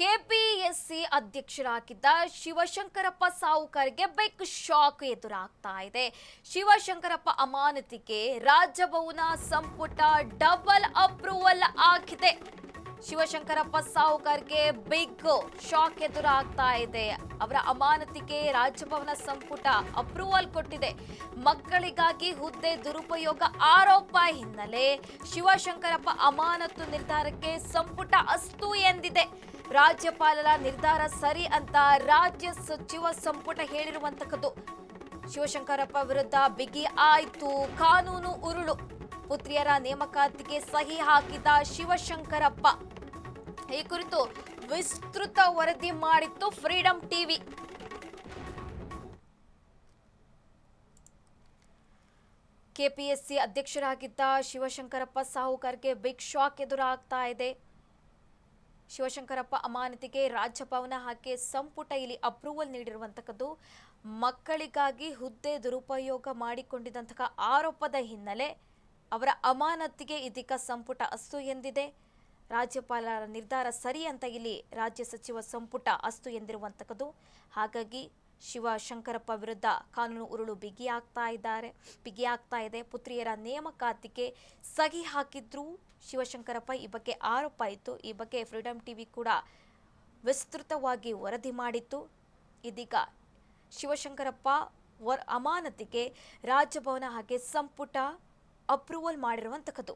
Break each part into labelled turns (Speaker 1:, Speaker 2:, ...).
Speaker 1: KPSC ಅಧ್ಯಕ್ಷರಾಗಿದ್ದ ಶಿವಶಂಕರಪ್ಪ ಸಾಹುಕಾರ್ಗೆ big shock ಎದುರಾಗ್ತಾ ಇದೆ. ಶಿವಶಂಕರಪ್ಪ ಅಮಾನತಿಗೆ ರಾಜಭವನ ಸಂಪುಟ ಡಬಲ್ ಅಪ್ರೂವಲ್ ಆಗಿದೆ. ಶಿವಶಂಕರಪ್ಪ ಸಾಹುಕಾರ್ಗೆ ಬಿಗ್ ಶಾಕ್ ಎದುರಾಗ್ತಾ ಇದೆ. ಅವರ ಅಮಾನತಿಗೆ ರಾಜಭವನ ಸಂಪುಟ ಅಪ್ರೂವಲ್ ಕೊಟ್ಟಿದೆ. ಮಕ್ಕಳಿಗಾಗಿ ಹುದ್ದೆ ದುರುಪಯೋಗ ಆರೋಪ ಹಿನ್ನೆಲೆ ಶಿವಶಂಕರಪ್ಪ ಅಮಾನತು ನಿರ್ಧಾರಕ್ಕೆ ಸಂಪುಟ ಅಸ್ತು ಎಂದಿದೆ. ರಾಜ್ಯಪಾಲರ ನಿರ್ಧಾರ ಸರಿ ಅಂತ ರಾಜ್ಯ ಸಚಿವ ಸಂಪುಟ ಹೇಳಿರುವಂತದ್ದು. ಶಿವಶಂಕರಪ್ಪ ವಿರುದ್ಧ ಬಿಗಿ ಆಯ್ತು ಕಾನೂನು ಉರುಳು. ಪುತ್ರಿಯರ ನೇಮಕಾತಿಗೆ ಸಹಿ ಹಾಕಿದ ಶಿವಶಂಕರಪ್ಪ. ಈ ಕುರಿತು ವಿಸ್ತೃತ ವರದಿ ಮಾಡಿತ್ತು ಫ್ರೀಡಂ ಟಿವಿ. ಕೆಪಿಎಸ್ಸಿ ಅಧ್ಯಕ್ಷರಾಗಿದ್ದ ಶಿವಶಂಕರಪ್ಪ ಸಾಹುಕಾರ್ಗೆ ಬಿಗ್ ಶಾಕ್ ಎದುರಾಗ್ತಾ ಇದೆ. ಶಿವಶಂಕರಪ್ಪ ಅಮಾನತಿಗೆ ರಾಜಭವನ ಹಾಕಿ ಸಂಪುಟ ಇಲ್ಲಿ ಅಪ್ರೂವಲ್ ನೀಡಿರುವಂತದ್ದು. ಮಕ್ಕಳಿಗಾಗಿ ಹುದ್ದೆ ದುರುಪಯೋಗ ಮಾಡಿಕೊಂಡಿದ್ದಂತಹ ಆರೋಪದ ಹಿನ್ನೆಲೆ ಅವರ ಅಮಾನತಿಗೆ ಇದೀಗ ಸಂಪುಟ ಅಸ್ತು ಎಂದಿದೆ. ರಾಜ್ಯಪಾಲರ ನಿರ್ಧಾರ ಸರಿ ಅಂತ ಇಲ್ಲಿ ರಾಜ್ಯ ಸಚಿವ ಸಂಪುಟ ಅಸ್ತು ಎಂದಿರುವಂತದ್ದು. ಹಾಗಾಗಿ ಶಿವಶಂಕರಪ್ಪ ವಿರುದ್ಧ ಕಾನೂನು ಉರುಳು ಬಿಗಿಯಾಗ್ತಾ ಇದೆ. ಪುತ್ರಿಯರ ನೇಮಕಾತಿಗೆ ಸಹಿ ಹಾಕಿದ್ರು ಶಿವಶಂಕರಪ್ಪ. ಈ ಬಗ್ಗೆ ಆರೋಪ ಇತ್ತು. ಈ ಬಗ್ಗೆ ಫ್ರೀಡಂ ಟಿವಿ ಕೂಡ ವಿಸ್ತೃತವಾಗಿ ವರದಿ ಮಾಡಿತ್ತು. ಇದೀಗ ಶಿವಶಂಕರಪ್ಪ ಅಮಾನತಿಗೆ ರಾಜಭವನ ಹಾಗೆ ಸಂಪುಟ ಅಪ್ರೂವಲ್ ಮಾಡಿರುವಂತದ್ದು.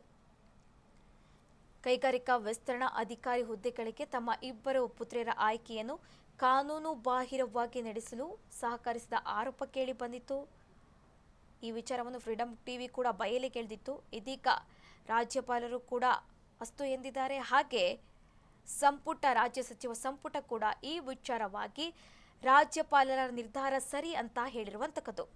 Speaker 1: ಕೈಗಾರಿಕಾ ವಿಸ್ತರಣಾ ಅಧಿಕಾರಿ ಹುದ್ದೆಗಳಿಗೆ ತಮ್ಮ ಇಬ್ಬರು ಪುತ್ರಿಯರ ಆಯ್ಕೆಯನ್ನು ಕಾನೂನು ಬಾಹಿರವಾಗಿ ನಡೆಸಲು ಸಹಕರಿಸಿದ ಆರೋಪ ಕೇಳಿ ಬಂದಿತ್ತು. ಈ ವಿಚಾರವನ್ನು ಫ್ರೀಡಂ ಟಿವಿ ಕೂಡ ಬಯಲಿಗೆಳೆದಿತ್ತು. ಇದೀಗ ರಾಜ್ಯಪಾಲರು ಕೂಡ ಅಸ್ತು ಎಂದಿದ್ದಾರೆ. ಹಾಗೆ ರಾಜ್ಯ ಸಚಿವ ಸಂಪುಟ ಕೂಡ ಈ ವಿಚಾರವಾಗಿ ರಾಜ್ಯಪಾಲರ ನಿರ್ಧಾರ ಸರಿ ಅಂತ ಹೇಳಿರುವಂತದ್ದು.